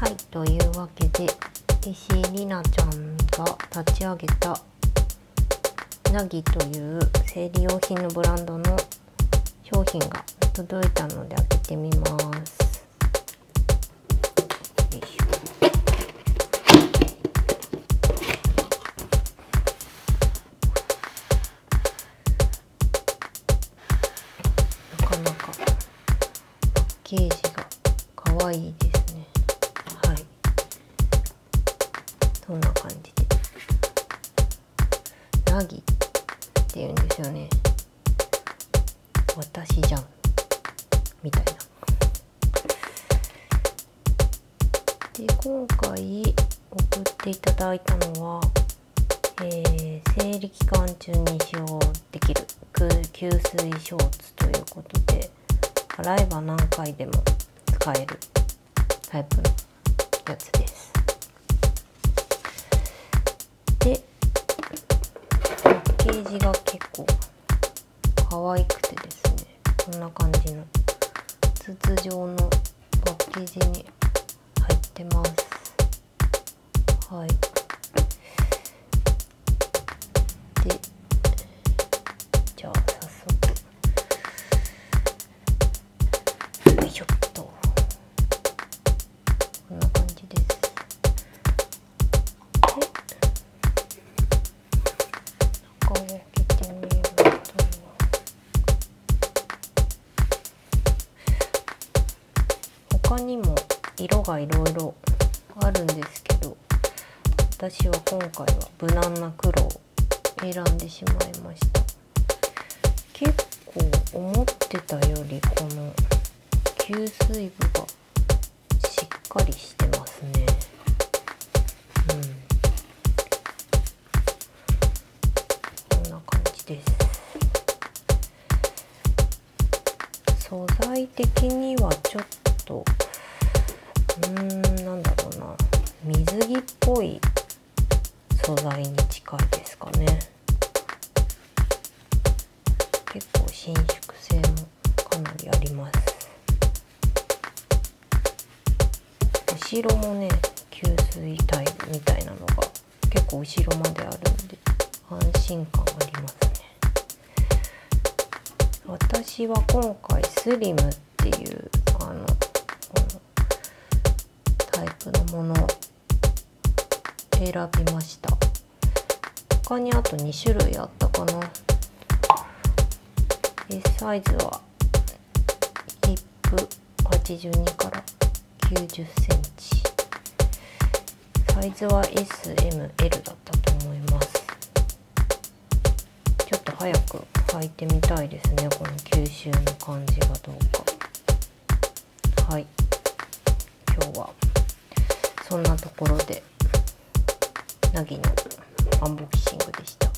はい、というわけで石井里奈ちゃんが立ち上げたナギという生理用品のブランドの商品が届いたので開けてみます。よいしょ。なかなかパッケージがかわいいですね。はい、そんな感じでナギっていうんですよね。私じゃんみたいな。で、今回送っていただいたのは、生理期間中に使用できる吸水ショーツということで、洗えば何回でも使えるタイプのやつです。で、パッケージが結構可愛くてですね、こんな感じの筒状のパッケージに入ってます。はい。で、じゃあ早速よいしょっと、こんな感じです。で、中を開けてみると、他にも色がいろいろあるんですけど、私は今回は無難な黒を選んでしまいました。結構思ってたよりこの吸水部がしっかりしてますね。こんな感じです。素材的にはちょっとなんだろうな、水着っぽい素材に近いですかね。結構伸縮性もかなりあります。後ろもね、吸水タイプみたいなのが結構後ろまであるんで安心感ありますね。私は今回スリムっていうこのタイプのものを選びました。他にあと2種類あったかな。S サイズはヒップ82から90センチ、サイズは S、M、L だったと思います。ちょっと早く履いてみたいですね、この吸収の感じがどうか。はい、今日はそんなところでナギのアンボクシングでした。